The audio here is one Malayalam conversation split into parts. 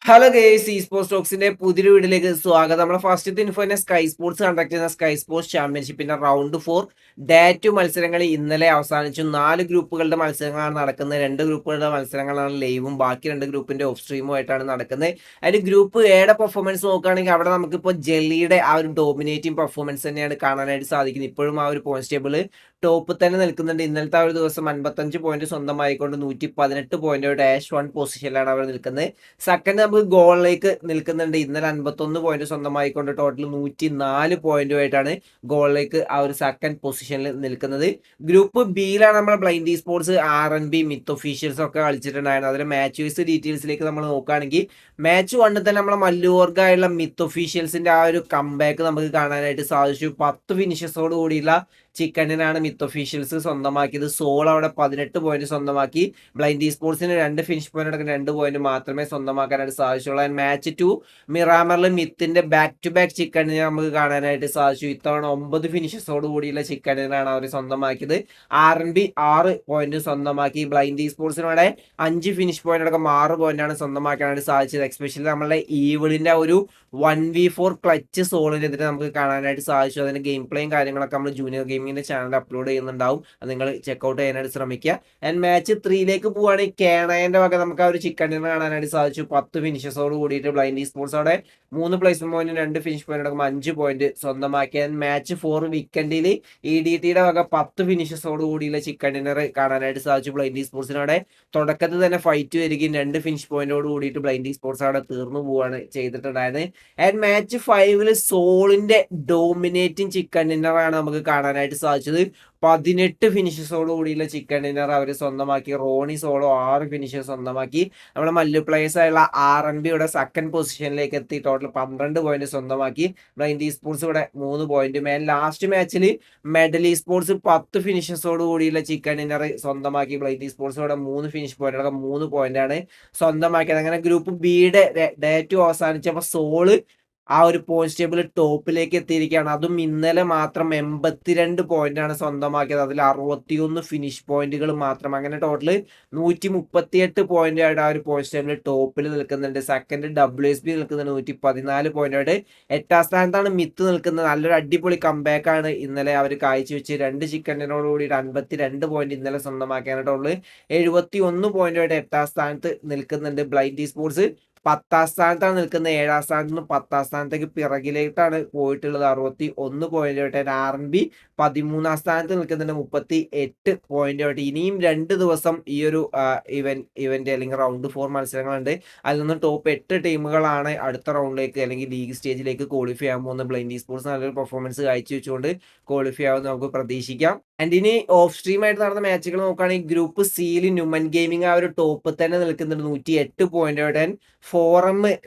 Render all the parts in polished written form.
ഹലോ ഗേസ് സ്പോർട്സ് ടോക്സിന്റെ പുതിയൊരു വീഡിയോയിലേക്ക് സ്വാഗതം. നമ്മുടെ ഫസ്റ്റ് ഇൻഫോ തന്നെ സ്കൈ സ്പോർട്സ് കണ്ടക്ട് ചെയ്യുന്ന സ്കൈ സ്പോർട്സ് ചാമ്പ്യൻഷിപ്പിന്റെ റൗണ്ട് 4 ഡേ 2 മത്സരങ്ങൾ ഇന്നലെ അവസാനിച്ചു. 4 ഗ്രൂപ്പുകളുടെ മത്സരങ്ങളാണ് നടക്കുന്നത്. 2 ഗ്രൂപ്പുകളുടെ മത്സരങ്ങളാണ് ലൈവും ബാക്കി 2 ഗ്രൂപ്പിന്റെ ഓഫ് സ്ട്രീമും ആയിട്ടാണ് നടക്കുന്നത്. അതിൽ ഗ്രൂപ്പ് എയുടെ പെർഫോമൻസ് നോക്കുകയാണെങ്കിൽ അവിടെ നമുക്കിപ്പോൾ ജെല്ലിയുടെ ആ ഒരു ഡോമിനേറ്റിംഗ് പെർഫോമൻസ് തന്നെയാണ് കാണാനായിട്ട് സാധിക്കുന്നത്. ഇപ്പോഴും ആ ഒരു പോയിന്റ് ടേബിൾ ടോപ്പിൽ തന്നെ നിൽക്കുന്നുണ്ട്. ഇന്നലത്തെ ആ ഒരു ദിവസം 55 പോയിന്റ് സ്വന്തമായിക്കൊണ്ട് 118 പോയിന്റ് ഡാഷ് 1 പൊസിഷനിലാണ് അവർ നിൽക്കുന്നത്. സെക്കൻഡ് നമുക്ക് ഗോളിലേക്ക് നിൽക്കുന്നുണ്ട്. ഇന്നലെ 51 പോയിന്റ് സ്വന്തമായിക്കൊണ്ട് ടോട്ടൽ 104 പോയിന്റുമായിട്ടാണ് ഗോളിലേക്ക് ആ ഒരു സെക്കൻഡ് പൊസിഷനിൽ നിൽക്കുന്നത്. ഗ്രൂപ്പ് ബിയിലാണ് നമ്മുടെ blind sports, RNB, myth officials ഒക്കെ കളിച്ചിട്ടുണ്ടായിരുന്നു. അതിലെ മാച്ച് വൈസ് ഡീറ്റെയിൽസിലേക്ക് നമ്മൾ നോക്കുകയാണെങ്കിൽ മാച്ച് 1 തന്നെ നമ്മളെ മല്ലൂർഗായുള്ള മിത്ത് ഒഫീഷ്യൽസിന്റെ ആ ഒരു കംബാക്ക് നമുക്ക് കാണാനായിട്ട് സാധിച്ചു. 10 ഫിനിഷസോട് കൂടിയുള്ള ചിക്കനിനാണ് മിത്ത് ഒഫീഷ്യൽസ് സ്വന്തമാക്കിയത്. സോൾ അവിടെ 18 പോയിന്റ് സ്വന്തമാക്കി. ബ്ലൈൻഡ് സ്പോർട്സിന് 2 ഫിനിഷ് പോയിന്റ് അടക്കം 2 പോയിന്റ് മാത്രമേ സ്വന്തമാക്കാനായിട്ട് സാധിച്ചുള്ളൂ. ആൻഡ് മാച്ച് 2 മിറാമറിൽ മിത്തിന്റെ ബാക്ക് ടു ബാക്ക് ചിക്കനിനെ നമുക്ക് കാണാനായിട്ട് സാധിച്ചു. ഇത്തവണ 9 ഫിനിഷസോട് കൂടിയുള്ള ചിക്കനിനാണ് അവർ സ്വന്തമാക്കിയത്. RNB 6 പോയിന്റ് സ്വന്തമാക്കി. ബ്ലൈൻഡ് സ്പോർട്സിനോടെ 5 ഫിനിഷ് പോയിന്റ് അടക്കം 6 പോയിന്റാണ് സ്വന്തമാക്കാനായിട്ട് സാധിച്ചത്. എസ്പെഷ്യലി നമ്മളുടെ ഈവിളിന്റെ ഒരു 1v4 ക്ലച്ച് സോളിനെതിരെ നമുക്ക് കാണാനായിട്ട് സാധിച്ചു. അതിന്റെ ഗെയിം പ്ലേയും കാര്യങ്ങളൊക്കെ നമ്മൾ ജൂനിയർ ഗെയിമിങ്ങിന്റെ ചാനൽ അപ്ലോഡ് ചെയ്യുന്നുണ്ടാവും. അത് നിങ്ങൾ ചെക്ക്ഔട്ട് ചെയ്യാനായിട്ട് ശ്രമിക്കുക. ആൻഡ് മാച്ച് 3ലേക്ക് പോവുകയാണെങ്കിൽ കേണയന്റെ വക നമുക്ക് ആ ഒരു ചിക്കൻ ഡിന്നർ കാണാനായിട്ട് സാധിച്ചു. 10 ഫിനിഷസോട് കൂടിയിട്ട് ബ്ലൈൻഡ് സ്പോർട്സ് അവിടെ 3 പ്ലേസ്മെന്റ് പോയിന്റ് 2 ഫിനിഷ് പോയിന്റ് അടക്കം 5 പോയിന്റ് സ്വന്തമാക്കി. ആൻഡ് മാച്ച് 4 വീക്കെൻഡിൽ EDTയുടെ വക 10 ഫിനിഷസോട് കൂടിയുള്ള ചിക്കൻ ഡിന്നർ കാണാനായിട്ട് സാധിച്ചു. ബ്ലൈൻഡ് സ്പോർട്സിനോടെ തുടക്കത്തിൽ തന്നെ ഫൈറ്റ് വരികയും 2 ഫിനിഷ് പോയിന്റോട് കൂടിയിട്ട് ബ്ലൈൻഡ് സ്പോർട്സ് അവിടെ തീർന്നു പോവുകയാണ് ചെയ്തിട്ടുണ്ടായത്. ആൻഡ് മാച്ച് 5 സോളിന്റെ ഡോമിനേറ്റിംഗ് ചിക്കൻ ഡിന്നറാണ് നമുക്ക് കാണാനായിട്ട് സാധിച്ചത്. 18 ഫിനിഷസോട് കൂടിയുള്ള ചിക്കൻ ഡിന്നർ അവർ സ്വന്തമാക്കി. റോണി സോളോ 6 ഫിനിഷേഴ്സ് സ്വന്തമാക്കി. നമ്മുടെ മല്ലു പ്ലേയേഴ്സ് ആയുള്ള RNBയുടെ സെക്കൻഡ് പൊസിഷനിലേക്ക് എത്തി. ടോട്ടൽ 12 പോയിന്റ് സ്വന്തമാക്കി. ബ്ലൈൻഡ് സ്പോർട്സ് ഇവിടെ 3 പോയിന്റ്. ലാസ്റ്റ് മാച്ചിൽ മെഡൽ സ്പോർട്സ് 10 ഫിനിഷസോട് കൂടിയുള്ള ചിക്കൻ ഡിന്നർ സ്വന്തമാക്കി. ബ്ലൈൻഡ് സ്പോർട്സ് ഇവിടെ 3 ഫിനിഷ് പോയിന്റ് അടക്കം 3 പോയിന്റാണ് സ്വന്തമാക്കിയത്. അങ്ങനെ ഗ്രൂപ്പ് ബിയുടെ ഡേ 2 അവസാനിച്ചപ്പോൾ സോള് ആ ഒരു പോയിന്റ് ടേബിൾ ടോപ്പിലേക്ക് എത്തിയിരിക്കുകയാണ്. അതും ഇന്നലെ മാത്രം 82 പോയിന്റാണ് സ്വന്തമാക്കിയത്. അതിൽ 61 ഫിനിഷ് പോയിന്റുകൾ മാത്രം. അങ്ങനെ ടോട്ടൽ 138 പോയിന്റ് ആയിട്ട് ആ ഒരു പോയിന്റ് ടേബിൾ ടോപ്പിൽ നിൽക്കുന്നുണ്ട്. സെക്കൻഡ് WSB നിൽക്കുന്നുണ്ട് 114 പോയിന്റായിട്ട്. 8ാം സ്ഥാനത്താണ് മിത്ത് നിൽക്കുന്നത്. നല്ലൊരു അടിപൊളി കംബാക്കാണ് ഇന്നലെ അവർ കാഴ്ചവെച്ച് 2 ചിക്കനോട് കൂടി 52 പോയിന്റ് ഇന്നലെ സ്വന്തമാക്കിയാണ്. ടോട്ടൽ 71 പോയിന്റായിട്ട് 8ാം സ്ഥാനത്ത് നിൽക്കുന്നുണ്ട്. ബ്ലൈൻഡ് സ്പോർട്സ് 10ാം സ്ഥാനത്താണ് നിൽക്കുന്നത്. 7ാം സ്ഥാനത്ത് നിന്ന് 10ാം സ്ഥാനത്തേക്ക് പിറകിലേക്കാണ് പോയിട്ടുള്ളത്. 61 പോയിന്റായിട്ട്. RNB 13ാം സ്ഥാനത്ത് നിൽക്കുന്നുണ്ട് 38 പോയിന്റായിട്ട്. ഇനിയും 2 ദിവസം ഈ ഒരു ഇവന്റ് അല്ലെങ്കിൽ റൗണ്ട് 4 മത്സരങ്ങളുണ്ട്. അതിൽ നിന്ന് ടോപ്പ് 8 ടീമുകളാണ് അടുത്ത റൗണ്ടിലേക്ക് അല്ലെങ്കിൽ ലീഗ് സ്റ്റേജിലേക്ക് ക്വാളിഫൈ ചെയ്യാൻ പോകുന്നത്. ബ്ലൈൻഡ് സ്പോർട്സ് നല്ലൊരു പെർഫോമൻസ് കാഴ്ചവെച്ചുകൊണ്ട് ക്വാളിഫൈ ആവുമെന്ന് നമുക്ക് പ്രതീക്ഷിക്കാം. ആൻഡ് ഇനി ഓഫ് സ്ട്രീം ആയിട്ട് നടന്ന മാച്ചുകൾ നോക്കുകയാണെങ്കിൽ ഗ്രൂപ്പ് സിയിൽ ന്യൂമൻ ഗെയിമിംഗ് ആ ഒരു ടോപ്പ് തന്നെ നിൽക്കുന്നുണ്ട് 108 പോയിന്റോടെ. ഫോറം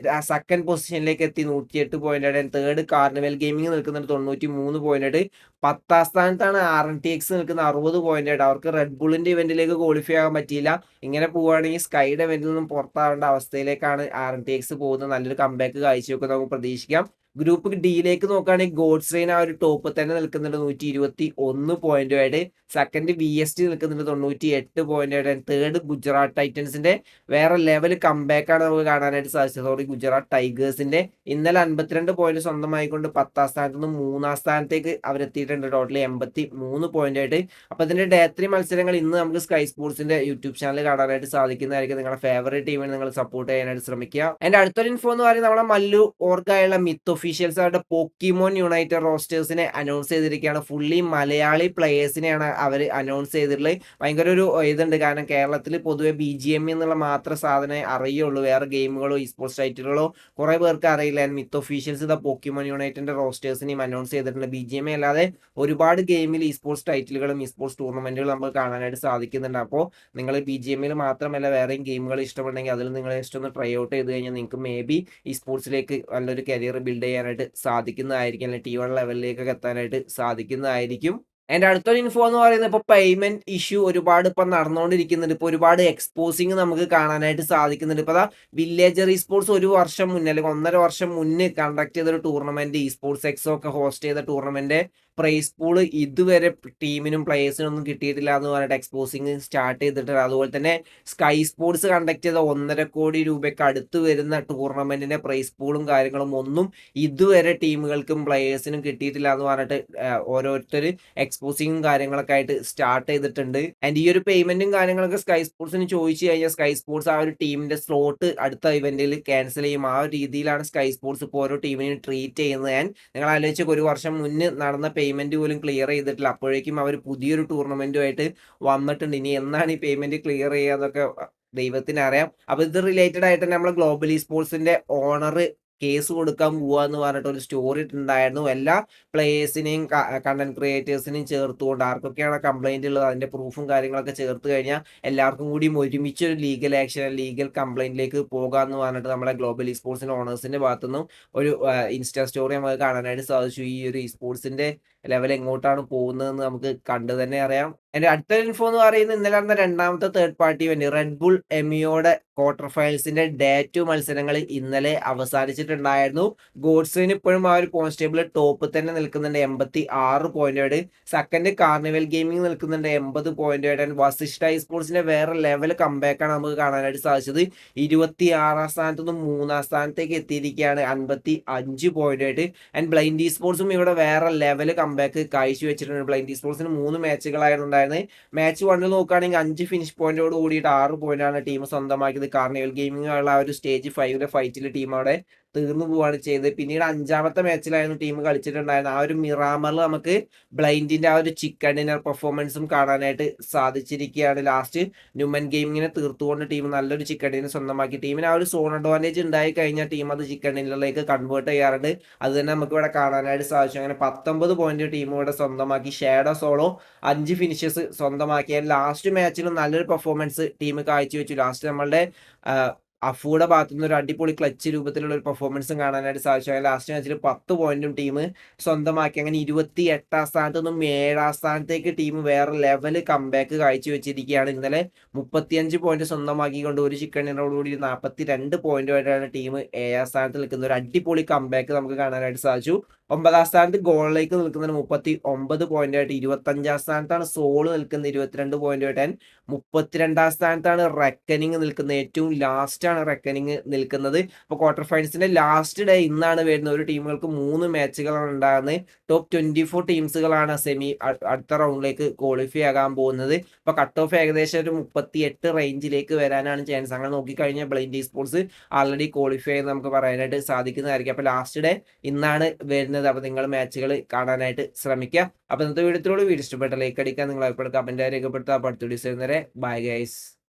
സെക്കൻഡ് പൊസിഷനിലേക്ക് എത്തി 108 പോയിന്റോടെ. തേർഡ് കാർണിവൽ ഗെയിമിംഗ് നിൽക്കുന്നുണ്ട് 93 പോയിന്റായിട്ട്. 10ാം സ്ഥാനത്താണ് RNTX നിൽക്കുന്നത് 60 പോയിന്റായിട്ട്. അവർക്ക് റെഡ് ബുള്ളിന്റെ ഇവന്റിലേക്ക് ക്വാളിഫൈ ആകാൻ പറ്റിയില്ല. ഇങ്ങനെ പോവുകയാണെങ്കിൽ സ്കൈയുടെ ഇവന്റിൽ നിന്നും പുറത്താവേണ്ട അവസ്ഥയിലേക്കാണ് RNTX പോകുന്നത്. നല്ലൊരു കംബാക്ക് കാഴ്ചവെക്കുന്നത് നമുക്ക് പ്രതീക്ഷിക്കാം. ഗ്രൂപ്പ് ഡിയിലേക്ക് നോക്കുകയാണെങ്കിൽ ഗോഡ്സ് റെയിൻ ആ ഒരു ടോപ്പ് തന്നെ നിൽക്കുന്നുണ്ട് 121 പോയിന്റുമായിട്ട്. സെക്കൻഡ് VST നിൽക്കുന്നുണ്ട് 98 പോയിന്റായിട്ട്. തേർഡ് ഗുജറാത്ത് ടൈറ്റൻസിന്റെ വേറെ ലെവൽ കംബാക്കാണ് നമുക്ക് കാണാനായിട്ട് സാധിച്ചത്. ഗുജറാത്ത് ടൈഗേഴ്സിന്റെ ഇന്നലെ 52 പോയിന്റ് സ്വന്തമായിക്കൊണ്ട് 10ാം സ്ഥാനത്ത് നിന്ന് 3ാം സ്ഥാനത്തേക്ക് അവരെത്തിയിട്ടുണ്ട്. ടോട്ടൽ 83 പോയിന്റായിട്ട്. അപ്പൊ ഇതിന്റെ ഡേ 3 മത്സരങ്ങൾ ഇന്ന് നമുക്ക് സ്കൈ സ്പോർട്സിന്റെ യൂട്യൂബ് ചാനൽ കാണാനായിട്ട് സാധിക്കുന്നതായിരിക്കും. നിങ്ങളുടെ ഫേവറേറ്റ് ടീമിനെ നിങ്ങൾ സപ്പോർട്ട് ചെയ്യാനായിട്ട് ശ്രമിക്കുക. എന്റെ അടുത്തൊരു ഇൻഫോ എന്ന് പറയുന്നത് നമ്മുടെ മല്ലു ഓർക്കായുള്ള മിത്ത് ഒഫീഷ്യൽസ് ആയിട്ട് പോക്കിമോൻ യുണൈറ്റഡ് റോസ്റ്റേഴ്സിനെ അനൗൺസ് ചെയ്തിരിക്കുകയാണ്. ഫുള്ളി മലയാളി പ്ലേയേഴ്സിനെയാണ് അവർ അനൗൺസ് ചെയ്തിട്ടുള്ളത്. ഭയങ്കര ഒരു ഇതുണ്ട്. കാരണം കേരളത്തിൽ പൊതുവെ BGM എന്നുള്ള മാത്രം സാധനം അറിയുള്ളൂ. വേറെ ഗെയിമുകളോ സ്പോർട്സ് ടൈറ്റിലുകളോ കുറെ പേർക്ക് അറിയില്ല. മിത്ത് ഒഫീഷ്യൽസ് ഇതാ പോക്കിമോൻ യുണൈറ്റഡിന്റെ റോസ്റ്റേഴ്സിനെയും അനൗൺസ് ചെയ്തിട്ടുണ്ട്. BGM അല്ലാതെ ഒരുപാട് ഗെയിമിൽ സ്പോർട്സ് ടൈറ്റിലുകളും സ്പോർട്സ് ടൂർണമെന്റുകളും നമുക്ക് കാണാനായിട്ട് സാധിക്കുന്നുണ്ട്. അപ്പോൾ നിങ്ങൾ BGMൽ മാത്രമല്ല വേറെയും ഗെയിമുകൾ ഇഷ്ടമുണ്ടെങ്കിൽ അതിൽ നിങ്ങൾ ജസ്റ്റ് ഒന്ന് ട്രൈ ഔട്ട് ചെയ്ത് കഴിഞ്ഞാൽ നിങ്ങൾക്ക് മേ ബി സ്പോർട്സിലേക്ക് നല്ലൊരു കരിയർ ബിൽഡ് ചെയ്യാനായിട്ട് സാധിക്കുന്നതായിരിക്കും. അല്ലെങ്കിൽ T1 ലെവലിലേക്കൊക്കെ എത്താനായിട്ട് സാധിക്കുന്നതായിരിക്കും. എൻ്റെ അടുത്തൊരു ഇൻഫോ എന്ന് പറയുന്നത് ഇപ്പോൾ പേയ്മെന്റ് ഇഷ്യൂ ഒരുപാട് ഇപ്പം നടന്നുകൊണ്ടിരിക്കുന്നുണ്ട്. ഇപ്പോൾ ഒരുപാട് എക്സ്പോസിങ് നമുക്ക് കാണാനായിട്ട് സാധിക്കുന്നുണ്ട്. ഇപ്പോൾ വില്ലേജർ സ്പോർട്സ് ഒരു വർഷം മുന്നേ അല്ലെങ്കിൽ 1.5 വർഷം മുന്നേ കണ്ടക്ട് ചെയ്തൊരു ടൂർണമെന്റ് സ്പോർട്സ് എക്സോ ഒക്കെ ഹോസ്റ്റ് ചെയ്ത ടൂർണമെന്റ് പ്രൈസ് പൂള് ഇതുവരെ ടീമിനും പ്ലേയേഴ്സിനും ഒന്നും കിട്ടിയിട്ടില്ല എന്ന് പറഞ്ഞിട്ട് എക്സ്പോസിങ് സ്റ്റാർട്ട് ചെയ്തിട്ടുണ്ട്. അതുപോലെ തന്നെ സ്കൈ സ്പോർട്സ് കണ്ടക്ട് ചെയ്ത 1.5 കോടി രൂപയ്ക്ക് അടുത്ത് വരുന്ന ടൂർണമെന്റിന്റെ പ്രൈസ് പൂളും കാര്യങ്ങളും ഒന്നും ഇതുവരെ ടീമുകൾക്കും പ്ലേയേഴ്സിനും കിട്ടിയിട്ടില്ല എന്ന് പറഞ്ഞിട്ട് ഓരോരുത്തർ എക്സ്പോസിങ്ങും കാര്യങ്ങളൊക്കെ ആയിട്ട് സ്റ്റാർട്ട് ചെയ്തിട്ടുണ്ട്. ആൻഡ് ഈ ഒരു പേയ്മെന്റും കാര്യങ്ങളൊക്കെ സ്കൈ സ്പോർട്സിന് ചോദിച്ചു കഴിഞ്ഞാൽ സ്കൈ സ്പോർട്സ് ആ ഒരു ടീമിന്റെ സ്ലോട്ട് അടുത്ത ഇവന്റിൽ ക്യാൻസൽ ചെയ്യും. ആ ഒരു രീതിയിലാണ് സ്കൈ സ്പോർട്സ് ഇപ്പോൾ ഓരോ ടീമിനെയും ട്രീറ്റ് ചെയ്യുന്നത്. ആൻഡ് നിങ്ങൾ ആലോചിച്ച് ഒരു വർഷം മുന്നേ നടന്ന പേയ്മെന്റ് പോലും ക്ലിയർ ചെയ്തിട്ടില്ല. അപ്പോഴേക്കും അവർ പുതിയൊരു ടൂർണമെന്റുമായിട്ട് വന്നിട്ടുണ്ട്. ഇനി എന്നാണ് ഈ പേയ്മെന്റ് ക്ലിയർ ചെയ്യുക എന്നൊക്കെ ദൈവത്തിന് അറിയാം. അപ്പൊ ഇത് റിലേറ്റഡ് ആയിട്ട് നമ്മൾ ഗ്ലോബൽ സ്പോർട്സിന്റെ ഓണർ കേസ് കൊടുക്കാൻ പോവാ എന്ന് പറഞ്ഞിട്ട് ഒരു സ്റ്റോറി ഇട്ടുണ്ടായിരുന്നു. എല്ലാ പ്ലേയേഴ്സിനെയും കണ്ടന്റ് ക്രിയേറ്റേഴ്സിനെയും ചേർത്തുകൊണ്ട് ആർക്കൊക്കെയാണ് കംപ്ലൈന്റ് ഉള്ളത് അതിന്റെ പ്രൂഫും കാര്യങ്ങളൊക്കെ ചേർത്ത് കഴിഞ്ഞാൽ എല്ലാവർക്കും കൂടി ഒരുമിച്ച് ഒരു ലീഗൽ ആക്ഷൻ ലീഗൽ കംപ്ലൈന്റിലേക്ക് പോകാമെന്ന് പറഞ്ഞിട്ട് നമ്മുടെ ഗ്ലോബൽ സ്പോർട്സിന്റെ ഓണേഴ്സിന്റെ ഭാഗത്തുനിന്നും ഒരു ഇൻസ്റ്റാ സ്റ്റോറി നമുക്ക് കാണാനായിട്ട് സാധിച്ചു. ഈ ഒരു സ്പോർട്സിന്റെ ലെവൽ എങ്ങോട്ടാണ് പോകുന്നതെന്ന് നമുക്ക് കണ്ടു തന്നെ അറിയാം. എന്റെ അടുത്ത ഇൻഫോ എന്ന് പറയുന്നത് ഇന്നലെ നടന്ന രണ്ടാമത്തെ third party event Red Bull എമിയോടെ ക്വാർട്ടർ ഫൈനൽസിന്റെ ഡേ 2 മത്സരങ്ങൾ ഇന്നലെ അവസാനിച്ചിട്ടുണ്ടായിരുന്നു. ഗോഡ്സിന് ഇപ്പോഴും ആ ഒരു പോയിന്റ് ടേബിൾ ടോപ്പ് തന്നെ നിൽക്കുന്നുണ്ട് 86 പോയിന്റോട്. സെക്കൻഡ് കാർണിവൽ ഗെയിമിംഗ് നിൽക്കുന്നുണ്ട് 80 പോയിന്റോട്. വസിഷ്ഠ സ്പോർട്സിന്റെ വേറെ ലെവൽ കംബാക്കാണ് നമുക്ക് കാണാനായിട്ട് സാധിച്ചത്. 26 സ്ഥാനത്ത് നിന്നും 3 സ്ഥാനത്തേക്ക് എത്തിയിരിക്കുകയാണ് 55 പോയിന്റായിട്ട്. ആൻഡ് ബ്ലൈൻഡ് സ്പോർട്സും ഇവിടെ വേറെ ലെവൽ കംബാക്ക് കാഴ്ചവെച്ചിട്ടുണ്ട്. ബ്ലൈൻഡ് സ്പോർട്സിന് 3 മാച്ചുകളായിരുന്നു ഉണ്ടായിരുന്നത്. മാച്ച് 1 നോക്കുകയാണെങ്കിൽ 5 ഫിനിഷ് പോയിന്റോട് കൂടിയിട്ട് 6 പോയിന്റാണ് ടീം സ്വന്തമാക്കിയത്. കാർണിവൽ ഗെയിമിംഗ് ഉള്ള ആ ഒരു സ്റ്റേജ് 5 ഫൈറ്റിൽ ടീം അവിടെ തീർന്നു പോവാണ് ചെയ്തത്. പിന്നീട് 5ാമത്തെ മാച്ചിലായിരുന്നു ടീം കളിച്ചിട്ടുണ്ടായിരുന്നത്. ആ ഒരു മിറാമറിൽ നമുക്ക് ബ്ലൈൻഡിന്റെ ആ ഒരു ചിക്കൻ ഡിന്നർ പെർഫോമൻസും കാണാനായിട്ട് സാധിച്ചിരിക്കുകയാണ്. ലാസ്റ്റ് ന്യൂമൻ ഗെയിമിങ്ങിനെ തീർത്തുകൊണ്ട് ടീം നല്ലൊരു ചിക്കൻ ഡിന്നർ സ്വന്തമാക്കി. ടീമിന് ആ ഒരു സോൺ അഡ്വാൻറ്റേജ് ഉണ്ടായി കഴിഞ്ഞാൽ ടീം അത് ചിക്കൻ ഡിന്നറിലേക്ക് കൺവേർട്ട് ചെയ്യാറുണ്ട്. അത് തന്നെ നമുക്ക് ഇവിടെ കാണാനായിട്ട് സാധിച്ചു. അങ്ങനെ 19 പോയിന്റ് ടീം ഇവിടെ സ്വന്തമാക്കി. ഷാഡോ സോളോ 5 ഫിനിഷസ് സ്വന്തമാക്കിയ ലാസ്റ്റ് മാച്ചിലും നല്ലൊരു പെർഫോമൻസ് ടീം കാഴ്ചവെച്ചു. ലാസ്റ്റ് നമ്മളുടെ അഫൂടെ ഭാഗത്തു നിന്ന് ഒരു അടിപൊളി ക്ലച്ച് രൂപത്തിലുള്ള ഒരു പെർഫോമൻസും കാണാനായിട്ട് സാധിച്ചു. ലാസ്റ്റ് മാച്ചിൽ 10 പോയിന്റും ടീം സ്വന്തമാക്കി. അങ്ങനെ 28 സ്ഥാനത്ത് നിന്നും 7 സ്ഥാനത്തേക്ക് ടീം വേറെ ലെവല് കംബാക്ക് കാഴ്ചവെച്ചിരിക്കുകയാണ്. ഇന്നലെ 35 പോയിന്റ് സ്വന്തമാക്കിക്കൊണ്ട് ഒരു ചിക്കൻ ഡിന്നറോടുകൂടി 42 പോയിന്റുമായിട്ടാണ് ടീം 7 സ്ഥാനത്ത് നിൽക്കുന്നത്. ഒരു അടിപൊളി കംബാക്ക് നമുക്ക് കാണാനായിട്ട് സാധിച്ചു. 9 സ്ഥാനത്ത് ഗോളിലേക്ക് നിൽക്കുന്നതിന് 39 പോയിന്റായിട്ട്. 25 സ്ഥാനത്താണ് സോള് നിൽക്കുന്നത് 22 പോയിന്റുമായിട്ട്. 32 സ്ഥാനത്താണ് റെക്കനിങ് നിൽക്കുന്നത്. ഏറ്റവും ലാസ്റ്റ് ആണ് റെക്കനിങ് നിൽക്കുന്നത്. അപ്പോൾ ക്വാർട്ടർ ഫൈനൽസിന്റെ ലാസ്റ്റ് ഡേ ഇന്നാണ് വരുന്നത്. ഒരു ടീമുകൾക്ക് 3 മാച്ചുകളാണ് ഉണ്ടാകുന്നത്. ടോപ്പ് 24 ടീംസുകളാണ് അടുത്ത റൗണ്ടിലേക്ക് ക്വാളിഫൈ ആകാൻ പോകുന്നത്. അപ്പോൾ കട്ട് ഓഫ് ഏകദേശം ഒരു 38 റേഞ്ചിലേക്ക് വരാനാണ് ചാൻസ്. അങ്ങനെ നോക്കിക്കഴിഞ്ഞാൽ ബ്ലൈൻഡ് സ്പോർട്സ് ആൾറെഡി ക്വാളിഫൈ ആയി നമുക്ക് പറയാനായിട്ട് സാധിക്കുന്നതായിരിക്കും. അപ്പോൾ ലാസ്റ്റ് ഡേ ഇന്നാണ് വരുന്നത്. അപ്പോൾ നിങ്ങൾ മാച്ചുകൾ കാണാനായിട്ട് ശ്രമിക്കുക. അപ്പോൾ ഇന്നത്തെ വീഡിയോ വീഡിയോ ഇഷ്ടപ്പെട്ട ലൈക്ക് അടിക്കുക, നിങ്ങൾ അഭിപ്രായം കമന്റ് രേഖപ്പെടുത്തുക. അടുത്ത വീഡിയോസ് വരുന്നവരെ ബൈ ഗൈസ്.